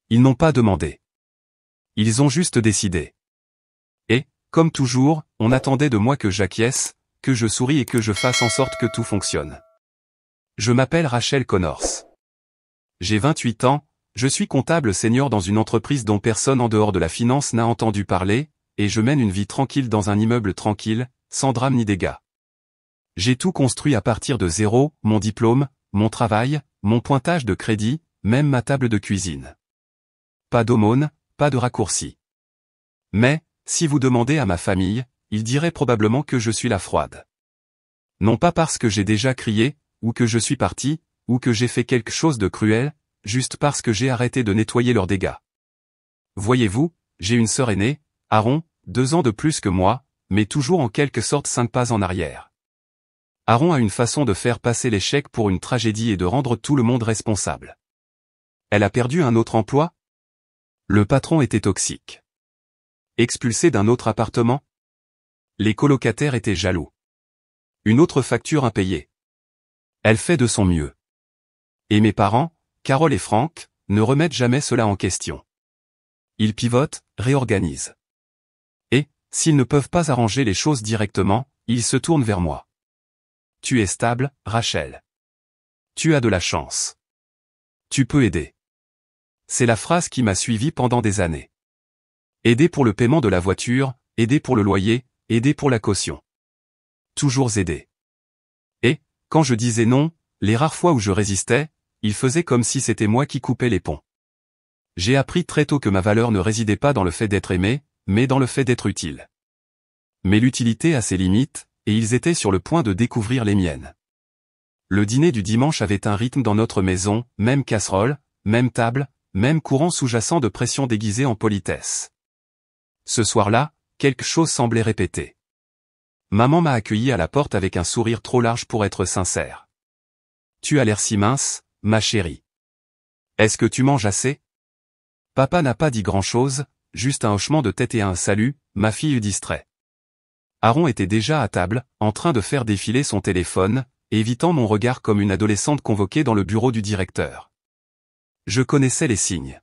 Ils n'ont pas demandé. Ils ont juste décidé. Et, comme toujours, on attendait de moi que j'acquiesce, que je souris et que je fasse en sorte que tout fonctionne. Je m'appelle Rachel Connors. J'ai 28 ans, je suis comptable senior dans une entreprise dont personne en dehors de la finance n'a entendu parler, et je mène une vie tranquille dans un immeuble tranquille, sans drame ni dégâts. J'ai tout construit à partir de zéro, mon diplôme, mon travail, mon pointage de crédit, même ma table de cuisine. Pas d'aumône, pas de raccourci. Mais, si vous demandez à ma famille, ils diraient probablement que je suis la froide. Non pas parce que j'ai déjà crié, ou que je suis parti, ou que j'ai fait quelque chose de cruel, juste parce que j'ai arrêté de nettoyer leurs dégâts. Voyez-vous, j'ai une sœur aînée, Aaron, 2 ans de plus que moi, mais toujours en quelque sorte 5 pas en arrière. Aaron a une façon de faire passer l'échec pour une tragédie et de rendre tout le monde responsable. Elle a perdu un autre emploi? Le patron était toxique. Expulsé d'un autre appartement? Les colocataires étaient jaloux. Une autre facture impayée. Elle fait de son mieux. Et mes parents, Carole et Franck, ne remettent jamais cela en question. Ils pivotent, réorganisent. Et, s'ils ne peuvent pas arranger les choses directement, ils se tournent vers moi. Tu es stable, Rachel. Tu as de la chance. Tu peux aider. C'est la phrase qui m'a suivi pendant des années. Aider pour le paiement de la voiture, aider pour le loyer, aider pour la caution. Toujours aider. Et, quand je disais non, les rares fois où je résistais, il faisait comme si c'était moi qui coupais les ponts. J'ai appris très tôt que ma valeur ne résidait pas dans le fait d'être aimé, mais dans le fait d'être utile. Mais l'utilité a ses limites, et ils étaient sur le point de découvrir les miennes. Le dîner du dimanche avait un rythme dans notre maison, même casserole, même table, même courant sous-jacent de pression déguisée en politesse. Ce soir-là, quelque chose semblait répéter. Maman m'a accueilli à la porte avec un sourire trop large pour être sincère. Tu as l'air si mince, ma chérie. Est-ce que tu manges assez? Papa n'a pas dit grand-chose, juste un hochement de tête et un salut, ma fille eut distrait. Aaron était déjà à table, en train de faire défiler son téléphone, évitant mon regard comme une adolescente convoquée dans le bureau du directeur. Je connaissais les signes.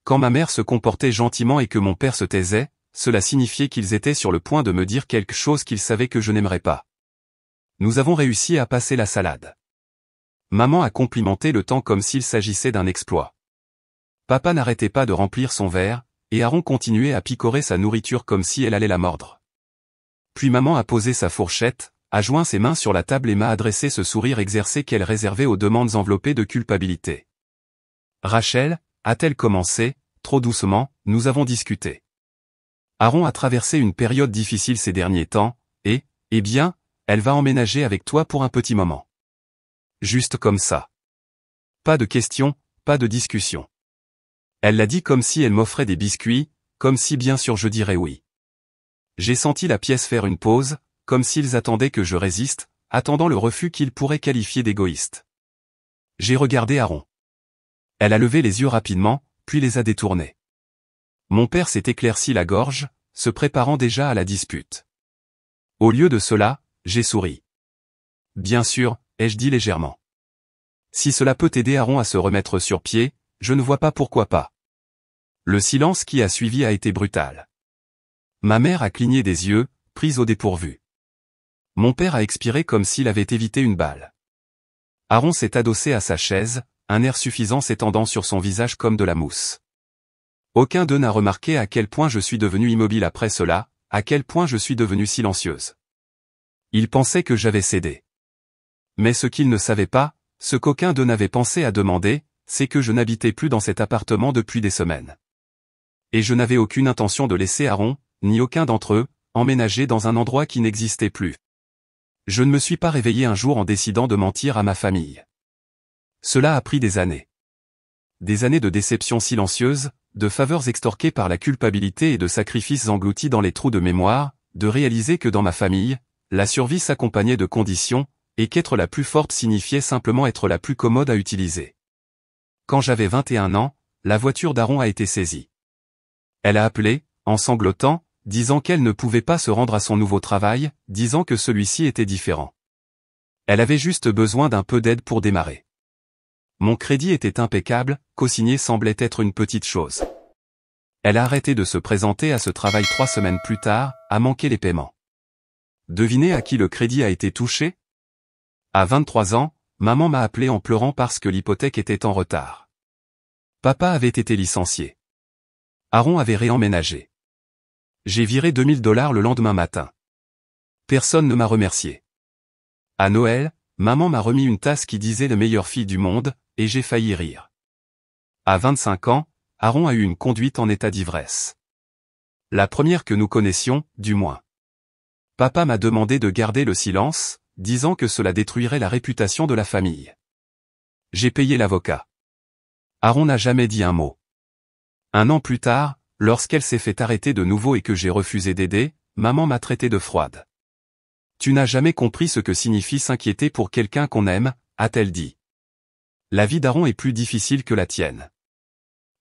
Quand ma mère se comportait gentiment et que mon père se taisait, cela signifiait qu'ils étaient sur le point de me dire quelque chose qu'ils savaient que je n'aimerais pas. Nous avons réussi à passer la salade. Maman a complimenté le temps comme s'il s'agissait d'un exploit. Papa n'arrêtait pas de remplir son verre, et Aaron continuait à picorer sa nourriture comme si elle allait la mordre. Puis maman a posé sa fourchette, a joint ses mains sur la table et m'a adressé ce sourire exercé qu'elle réservait aux demandes enveloppées de culpabilité. Rachel, a-t-elle commencé, trop doucement, nous avons discuté. Aaron a traversé une période difficile ces derniers temps, et, eh bien, elle va emménager avec toi pour un petit moment. Juste comme ça. Pas de questions, pas de discussion. Elle l'a dit comme si elle m'offrait des biscuits, comme si bien sûr je dirais oui. J'ai senti la pièce faire une pause, comme s'ils attendaient que je résiste, attendant le refus qu'ils pourraient qualifier d'égoïste. J'ai regardé Aaron. Elle a levé les yeux rapidement, puis les a détournés. Mon père s'est éclairci la gorge, se préparant déjà à la dispute. Au lieu de cela, j'ai souri. Bien sûr, ai-je dit légèrement. Si cela peut aider Aaron à se remettre sur pied, je ne vois pas pourquoi pas. Le silence qui a suivi a été brutal. Ma mère a cligné des yeux, prise au dépourvu. Mon père a expiré comme s'il avait évité une balle. Aaron s'est adossé à sa chaise, un air suffisant s'étendant sur son visage comme de la mousse. Aucun d'eux n'a remarqué à quel point je suis devenue immobile après cela, à quel point je suis devenue silencieuse. Ils pensaient que j'avais cédé. Mais ce qu'ils ne savaient pas, ce qu'aucun d'eux n'avait pensé à demander, c'est que je n'habitais plus dans cet appartement depuis des semaines. Et je n'avais aucune intention de laisser Aaron, ni aucun d'entre eux, emménager dans un endroit qui n'existait plus. Je ne me suis pas réveillé un jour en décidant de mentir à ma famille. Cela a pris des années. Des années de déceptions silencieuses, de faveurs extorquées par la culpabilité et de sacrifices engloutis dans les trous de mémoire, de réaliser que dans ma famille, la survie s'accompagnait de conditions, et qu'être la plus forte signifiait simplement être la plus commode à utiliser. Quand j'avais 21 ans, la voiture d'Aaron a été saisie. Elle a appelé, en sanglotant, disant qu'elle ne pouvait pas se rendre à son nouveau travail, disant que celui-ci était différent. Elle avait juste besoin d'un peu d'aide pour démarrer. Mon crédit était impeccable, co-signer semblait être une petite chose. Elle a arrêté de se présenter à ce travail 3 semaines plus tard, a manqué les paiements. Devinez à qui le crédit a été touché? À 23 ans, maman m'a appelé en pleurant parce que l'hypothèque était en retard. Papa avait été licencié. Aaron avait réemménagé. J'ai viré $2000 le lendemain matin. Personne ne m'a remercié. À Noël, maman m'a remis une tasse qui disait « la meilleure fille du monde » et j'ai failli rire. À 25 ans, Aaron a eu une conduite en état d'ivresse. La première que nous connaissions, du moins. Papa m'a demandé de garder le silence, disant que cela détruirait la réputation de la famille. J'ai payé l'avocat. Aaron n'a jamais dit un mot. 1 an plus tard, lorsqu'elle s'est fait arrêter de nouveau et que j'ai refusé d'aider, maman m'a traité de froide. Tu n'as jamais compris ce que signifie s'inquiéter pour quelqu'un qu'on aime, a-t-elle dit. La vie d'Aaron est plus difficile que la tienne.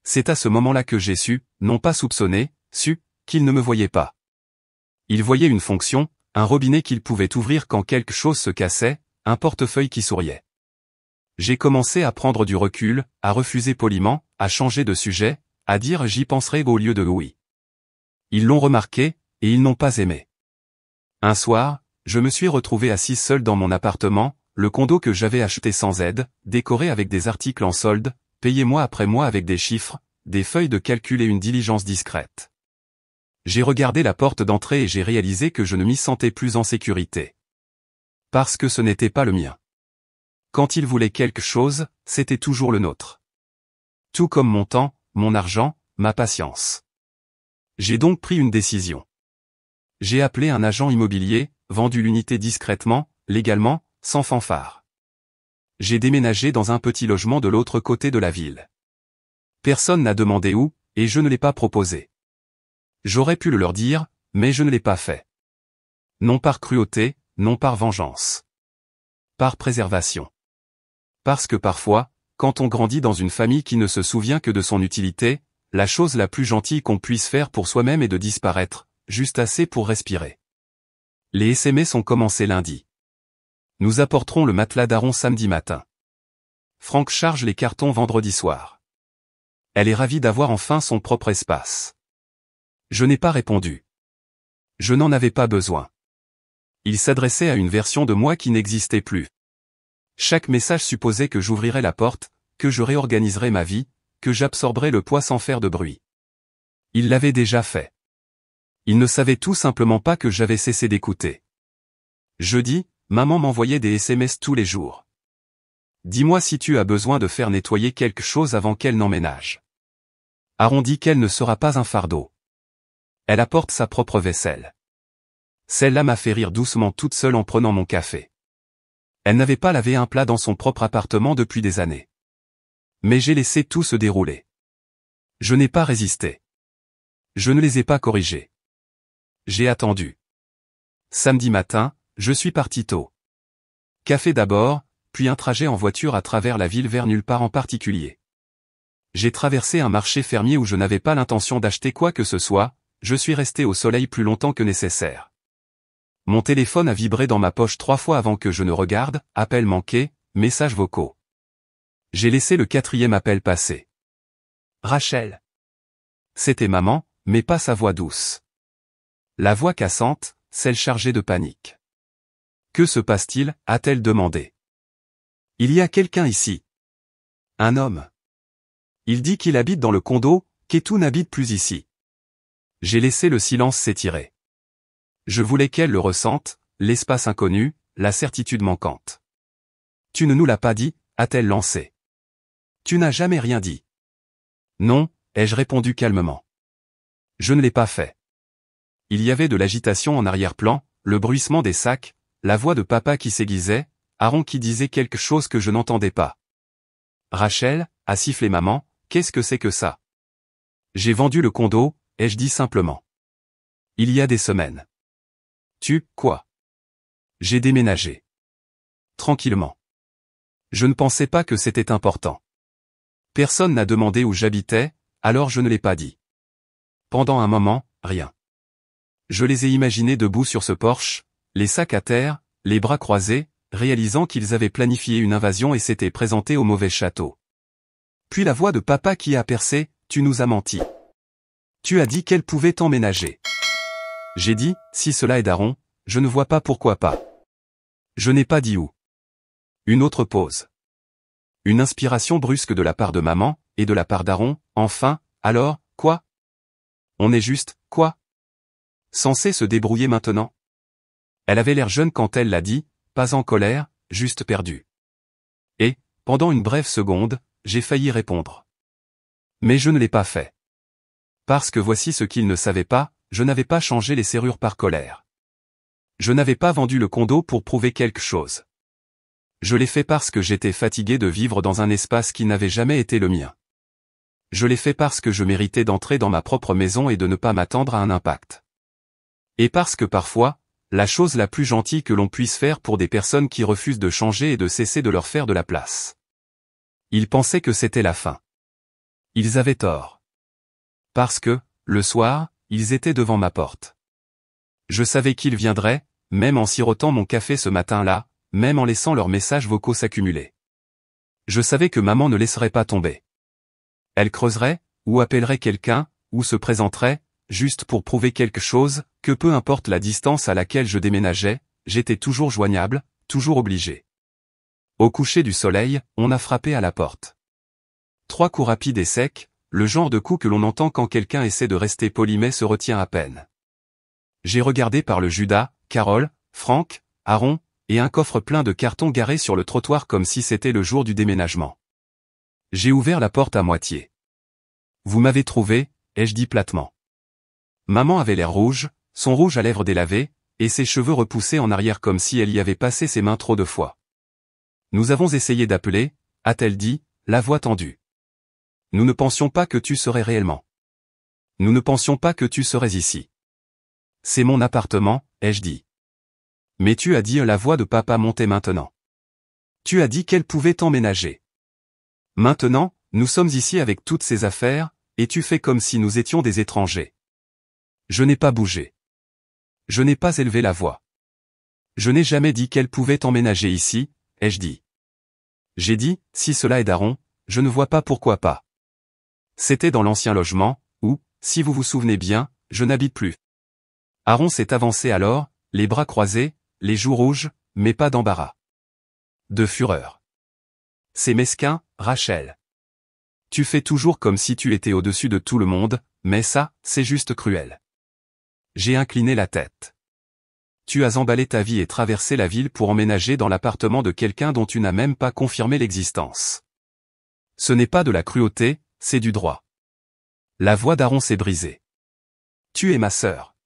C'est à ce moment-là que j'ai su, non pas soupçonné, su, qu'il ne me voyait pas. Il voyait une fonction, un robinet qu'il pouvait ouvrir quand quelque chose se cassait, un portefeuille qui souriait. J'ai commencé à prendre du recul, à refuser poliment, à changer de sujet, à dire j'y penserai au lieu de oui. Ils l'ont remarqué, et ils n'ont pas aimé. Un soir, je me suis retrouvé assis seul dans mon appartement, le condo que j'avais acheté sans aide, décoré avec des articles en solde, payé mois après mois avec des chiffres, des feuilles de calcul et une diligence discrète. J'ai regardé la porte d'entrée et j'ai réalisé que je ne m'y sentais plus en sécurité. Parce que ce n'était pas le mien. Quand il voulait quelque chose, c'était toujours le nôtre. Tout comme mon temps, mon argent, ma patience. J'ai donc pris une décision. J'ai appelé un agent immobilier, vendu l'unité discrètement, légalement, sans fanfare. J'ai déménagé dans un petit logement de l'autre côté de la ville. Personne n'a demandé où, et je ne l'ai pas proposé. J'aurais pu le leur dire, mais je ne l'ai pas fait. Non par cruauté, non par vengeance. Par préservation. Parce que parfois, quand on grandit dans une famille qui ne se souvient que de son utilité, la chose la plus gentille qu'on puisse faire pour soi-même est de disparaître, juste assez pour respirer. Les SMS ont commencé lundi. Nous apporterons le matelas d'Aaron samedi matin. Franck charge les cartons vendredi soir. Elle est ravie d'avoir enfin son propre espace. Je n'ai pas répondu. Je n'en avais pas besoin. Il s'adressait à une version de moi qui n'existait plus. Chaque message supposait que j'ouvrirais la porte, que je réorganiserais ma vie, que j'absorberais le poids sans faire de bruit. Il l'avait déjà fait. Il ne savait tout simplement pas que j'avais cessé d'écouter. Jeudi, maman m'envoyait des SMS tous les jours. Dis-moi si tu as besoin de faire nettoyer quelque chose avant qu'elle n'emménage. Aaron dit qu'elle ne sera pas un fardeau. Elle apporte sa propre vaisselle. Celle-là m'a fait rire doucement toute seule en prenant mon café. Elle n'avait pas lavé un plat dans son propre appartement depuis des années. Mais j'ai laissé tout se dérouler. Je n'ai pas résisté. Je ne les ai pas corrigés. J'ai attendu. Samedi matin, je suis parti tôt. Café d'abord, puis un trajet en voiture à travers la ville vers nulle part en particulier. J'ai traversé un marché fermier où je n'avais pas l'intention d'acheter quoi que ce soit, je suis resté au soleil plus longtemps que nécessaire. Mon téléphone a vibré dans ma poche 3 fois avant que je ne regarde, appel manqué, messages vocaux. J'ai laissé le 4e appel passer. Rachel. C'était maman, mais pas sa voix douce. La voix cassante, celle chargée de panique. Que se passe-t-il, a-t-elle demandé. Il y a quelqu'un ici. Un homme. Il dit qu'il habite dans le condo, qu'Etou n'habite plus ici. J'ai laissé le silence s'étirer. Je voulais qu'elle le ressente, l'espace inconnu, la certitude manquante. Tu ne nous l'as pas dit, a-t-elle lancé. Tu n'as jamais rien dit. Non, ai-je répondu calmement. Je ne l'ai pas fait. Il y avait de l'agitation en arrière-plan, le bruissement des sacs, la voix de papa qui s'aiguisait, Aaron qui disait quelque chose que je n'entendais pas. Rachel, a sifflé maman, qu'est-ce que c'est que ça? J'ai vendu le condo, ai-je dit simplement. Il y a des semaines. Quoi? J'ai déménagé. Tranquillement. Je ne pensais pas que c'était important. Personne n'a demandé où j'habitais, alors je ne l'ai pas dit. Pendant un moment, rien. Je les ai imaginés debout sur ce porche, les sacs à terre, les bras croisés, réalisant qu'ils avaient planifié une invasion et s'étaient présentés au mauvais château. Puis la voix de papa qui a percé, « Tu nous as menti. Tu as dit qu'elle pouvait t'emménager. » J'ai dit, « Si cela est d'Aaron, je ne vois pas pourquoi pas. » Je n'ai pas dit où. Une autre pause. Une inspiration brusque de la part de maman, et de la part d'Aaron, enfin, alors, quoi? On est juste, quoi? Censé se débrouiller maintenant? Elle avait l'air jeune quand elle l'a dit, pas en colère, juste perdue. Et, pendant une brève seconde, j'ai failli répondre. Mais je ne l'ai pas fait. Parce que voici ce qu'il ne savait pas, je n'avais pas changé les serrures par colère. Je n'avais pas vendu le condo pour prouver quelque chose. Je l'ai fait parce que j'étais fatigué de vivre dans un espace qui n'avait jamais été le mien. Je l'ai fait parce que je méritais d'entrer dans ma propre maison et de ne pas m'attendre à un impact. Et parce que parfois, la chose la plus gentille que l'on puisse faire pour des personnes qui refusent de changer est de cesser de leur faire de la place. Ils pensaient que c'était la fin. Ils avaient tort. Parce que, le soir, ils étaient devant ma porte. Je savais qu'ils viendraient, même en sirotant mon café ce matin-là, même en laissant leurs messages vocaux s'accumuler. Je savais que maman ne laisserait pas tomber. Elle creuserait, ou appellerait quelqu'un, ou se présenterait, juste pour prouver quelque chose, que peu importe la distance à laquelle je déménageais, j'étais toujours joignable, toujours obligé. Au coucher du soleil, on a frappé à la porte. 3 coups rapides et secs, le genre de coup que l'on entend quand quelqu'un essaie de rester poli mais se retient à peine. J'ai regardé par le Judas, Carole, Franck, Aaron, et un coffre plein de cartons garés sur le trottoir comme si c'était le jour du déménagement. J'ai ouvert la porte à moitié. « Vous m'avez trouvé », ai-je dit platement. Maman avait l'air rouge, son rouge à lèvres délavé, et ses cheveux repoussés en arrière comme si elle y avait passé ses mains trop de fois. « Nous avons essayé d'appeler, » a-t-elle dit, la voix tendue. « Nous ne pensions pas que tu serais réellement. Nous ne pensions pas que tu serais ici. C'est mon appartement, ai-je dit. Mais tu as dit la voix de papa montait maintenant. Tu as dit qu'elle pouvait t'emménager. Maintenant, nous sommes ici avec toutes ces affaires, et tu fais comme si nous étions des étrangers. Je n'ai pas bougé. Je n'ai pas élevé la voix. Je n'ai jamais dit qu'elle pouvait t'emménager ici, ai-je dit. J'ai dit, si cela est d'Aaron, je ne vois pas pourquoi pas. C'était dans l'ancien logement, où, si vous vous souvenez bien, je n'habite plus. Aaron s'est avancé alors, les bras croisés, les joues rouges, mais pas d'embarras. De fureur. C'est mesquin, Rachel. Tu fais toujours comme si tu étais au-dessus de tout le monde, mais ça, c'est juste cruel. J'ai incliné la tête. Tu as emballé ta vie et traversé la ville pour emménager dans l'appartement de quelqu'un dont tu n'as même pas confirmé l'existence. Ce n'est pas de la cruauté, c'est du droit. La voix d'Aaron s'est brisée. Tu es ma sœur.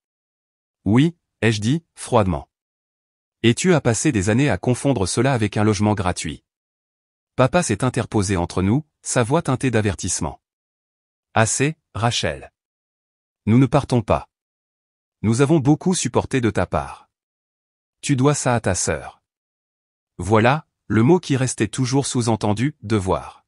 Oui, ai-je dit, froidement. Et tu as passé des années à confondre cela avec un logement gratuit. Papa s'est interposé entre nous, sa voix teintée d'avertissement. Assez, Rachel. Nous ne partons pas. Nous avons beaucoup supporté de ta part. Tu dois ça à ta sœur. Voilà, le mot qui restait toujours sous-entendu, devoir.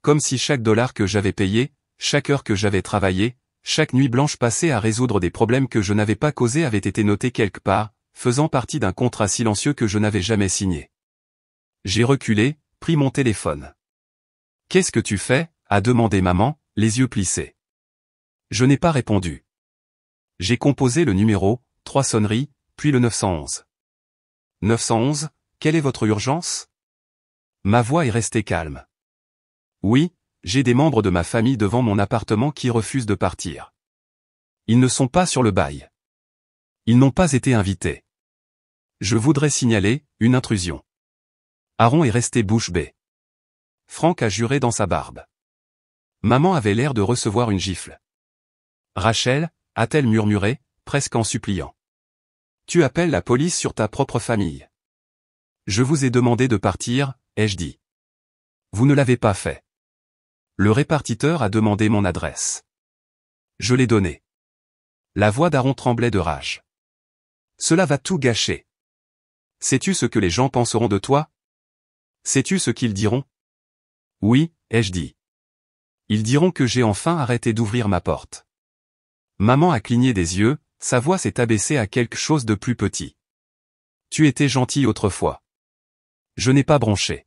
Comme si chaque dollar que j'avais payé, chaque heure que j'avais travaillé, chaque nuit blanche passée à résoudre des problèmes que je n'avais pas causés avait été noté quelque part, faisant partie d'un contrat silencieux que je n'avais jamais signé. J'ai reculé, pris mon téléphone. « Qu'est-ce que tu fais » a demandé maman, les yeux plissés. Je n'ai pas répondu. J'ai composé le numéro, 3 sonneries, puis le 911. 911, quelle est votre urgence? Ma voix est restée calme. Oui, j'ai des membres de ma famille devant mon appartement qui refusent de partir. Ils ne sont pas sur le bail. Ils n'ont pas été invités. Je voudrais signaler une intrusion. Aaron est resté bouche bée. Franck a juré dans sa barbe. Maman avait l'air de recevoir une gifle. Rachel, a-t-elle murmuré, presque en suppliant. Tu appelles la police sur ta propre famille. Je vous ai demandé de partir, ai-je dit. Vous ne l'avez pas fait. Le répartiteur a demandé mon adresse. Je l'ai donnée. La voix d'Aaron tremblait de rage. Cela va tout gâcher. Sais-tu ce que les gens penseront de toi? Sais-tu ce qu'ils diront? Oui, ai-je dit. Ils diront que j'ai enfin arrêté d'ouvrir ma porte. Maman a cligné des yeux, sa voix s'est abaissée à quelque chose de plus petit. Tu étais gentil autrefois. Je n'ai pas bronché.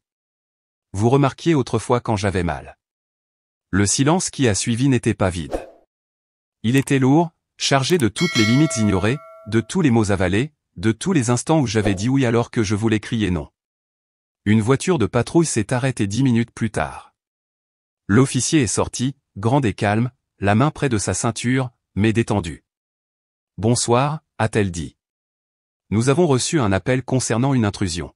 Vous remarquiez autrefois quand j'avais mal. Le silence qui a suivi n'était pas vide. Il était lourd, chargé de toutes les limites ignorées, de tous les mots avalés, de tous les instants où j'avais dit oui alors que je voulais crier non. Une voiture de patrouille s'est arrêtée 10 minutes plus tard. L'officier est sorti, grand et calme, la main près de sa ceinture, mais détendu. « Bonsoir », a-t-elle dit. « Nous avons reçu un appel concernant une intrusion. »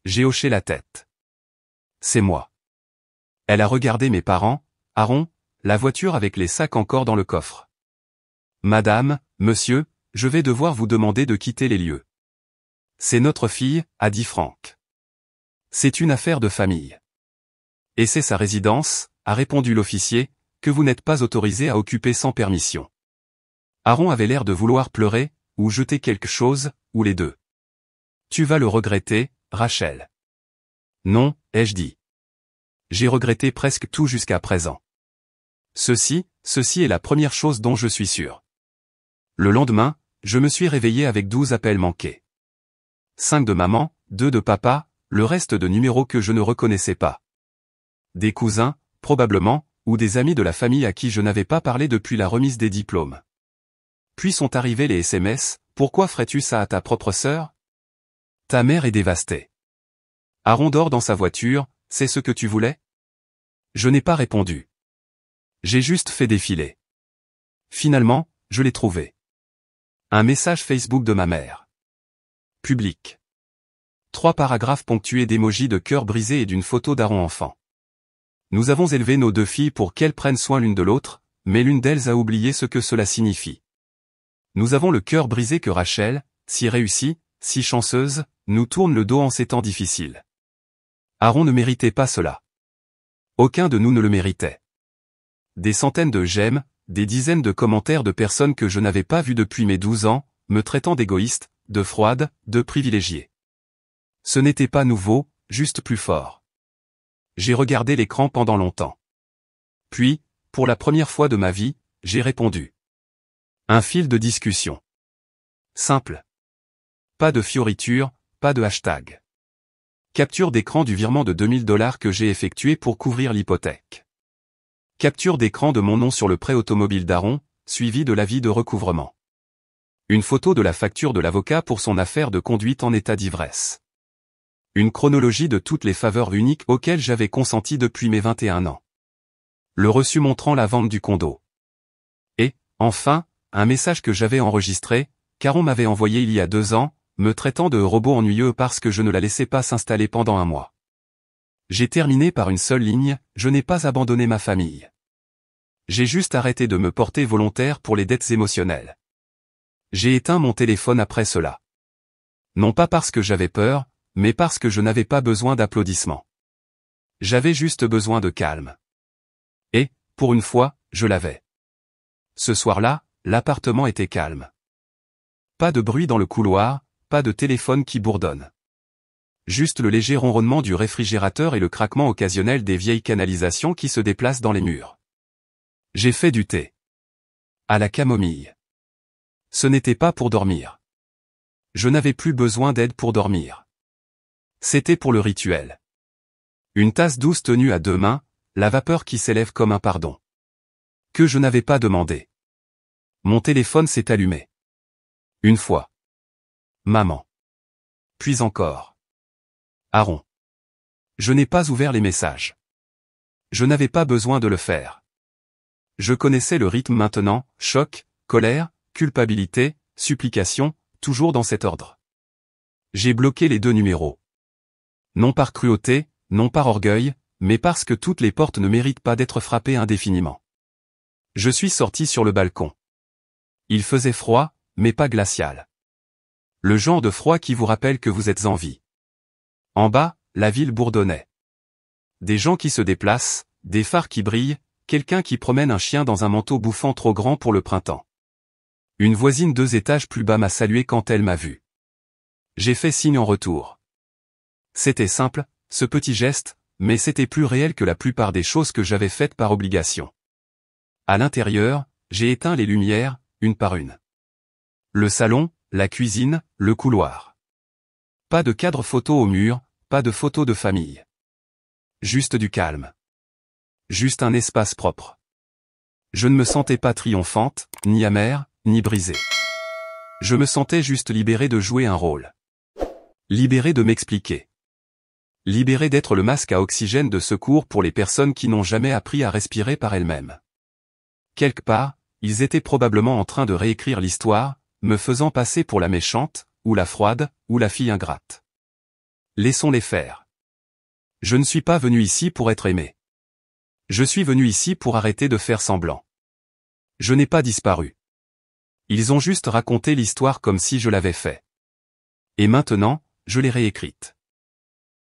J'ai hoché la tête. « C'est moi. » Elle a regardé mes parents, Aaron, la voiture avec les sacs encore dans le coffre. « Madame, monsieur, je vais devoir vous demander de quitter les lieux. »« C'est notre fille », a dit Franck. « C'est une affaire de famille. »« Et c'est sa résidence », a répondu l'officier, « que vous n'êtes pas autorisé à occuper sans permission. » Aaron avait l'air de vouloir pleurer, ou jeter quelque chose, ou les deux. « Tu vas le regretter, Rachel. »« Non, ai-je dit. J'ai regretté presque tout jusqu'à présent. Ceci est la première chose dont je suis sûr. » Le lendemain, je me suis réveillé avec 12 appels manqués. 5 de maman, 2 de papa, le reste de numéros que je ne reconnaissais pas. Des cousins, probablement, ou des amis de la famille à qui je n'avais pas parlé depuis la remise des diplômes. Puis sont arrivés les SMS, « Pourquoi ferais-tu ça à ta propre sœur ? Ta mère est dévastée. Aaron dort dans sa voiture, c'est ce que tu voulais ? » Je n'ai pas répondu. J'ai juste fait défiler. Finalement, je l'ai trouvé. Un message Facebook de ma mère. Public. 3 paragraphes ponctués d'émojis de cœur brisé et d'une photo d'Aaron enfant. Nous avons élevé nos 2 filles pour qu'elles prennent soin l'une de l'autre, mais l'une d'elles a oublié ce que cela signifie. Nous avons le cœur brisé que Rachel, si réussie, si chanceuse, nous tourne le dos en ces temps difficiles. Aaron ne méritait pas cela. Aucun de nous ne le méritait. Des centaines de j'aime, des dizaines de commentaires de personnes que je n'avais pas vues depuis mes 12 ans, me traitant d'égoïste, de froide, de privilégié. Ce n'était pas nouveau, juste plus fort. J'ai regardé l'écran pendant longtemps. Puis, pour la première fois de ma vie, j'ai répondu. Un fil de discussion. Simple. Pas de fioritures, pas de hashtag. Capture d'écran du virement de 2000 $ que j'ai effectué pour couvrir l'hypothèque. Capture d'écran de mon nom sur le prêt automobile d'Aaron, suivi de l'avis de recouvrement. Une photo de la facture de l'avocat pour son affaire de conduite en état d'ivresse. Une chronologie de toutes les faveurs uniques auxquelles j'avais consenti depuis mes 21 ans. Le reçu montrant la vente du condo. Et, enfin, un message que j'avais enregistré, qu'Aaron m'avait envoyé il y a 2 ans, me traitant de robot ennuyeux parce que je ne la laissais pas s'installer pendant 1 mois. J'ai terminé par une seule ligne, je n'ai pas abandonné ma famille. J'ai juste arrêté de me porter volontaire pour les dettes émotionnelles. J'ai éteint mon téléphone après cela. Non pas parce que j'avais peur, mais parce que je n'avais pas besoin d'applaudissements. J'avais juste besoin de calme. Et, pour une fois, je l'avais. Ce soir-là, l'appartement était calme. Pas de bruit dans le couloir, pas de téléphone qui bourdonne. Juste le léger ronronnement du réfrigérateur et le craquement occasionnel des vieilles canalisations qui se déplacent dans les murs. J'ai fait du thé. À la camomille. Ce n'était pas pour dormir. Je n'avais plus besoin d'aide pour dormir. C'était pour le rituel. Une tasse douce tenue à 2 mains, la vapeur qui s'élève comme un pardon. Que je n'avais pas demandé. Mon téléphone s'est allumé. Une fois. Maman. Puis encore. Aaron. Je n'ai pas ouvert les messages. Je n'avais pas besoin de le faire. Je connaissais le rythme maintenant, choc, colère, culpabilité, supplication, toujours dans cet ordre. J'ai bloqué les 2 numéros. Non par cruauté, non par orgueil, mais parce que toutes les portes ne méritent pas d'être frappées indéfiniment. Je suis sorti sur le balcon. Il faisait froid, mais pas glacial. Le genre de froid qui vous rappelle que vous êtes en vie. En bas, la ville bourdonnait. Des gens qui se déplacent, des phares qui brillent, quelqu'un qui promène un chien dans un manteau bouffant trop grand pour le printemps. Une voisine 2 étages plus bas m'a salué quand elle m'a vu. J'ai fait signe en retour. C'était simple, ce petit geste, mais c'était plus réel que la plupart des choses que j'avais faites par obligation. À l'intérieur, j'ai éteint les lumières, une par une. Le salon, la cuisine, le couloir. Pas de cadre photo au mur, pas de photos de famille. Juste du calme. Juste un espace propre. Je ne me sentais pas triomphante, ni amère, ni brisée. Je me sentais juste libérée de jouer un rôle. Libérée de m'expliquer. Libérée d'être le masque à oxygène de secours pour les personnes qui n'ont jamais appris à respirer par elles-mêmes. Quelque part, ils étaient probablement en train de réécrire l'histoire, me faisant passer pour la méchante, ou la froide, ou la fille ingrate. Laissons-les faire. Je ne suis pas venu ici pour être aimé. Je suis venu ici pour arrêter de faire semblant. Je n'ai pas disparu. Ils ont juste raconté l'histoire comme si je l'avais fait. Et maintenant, je l'ai réécrite.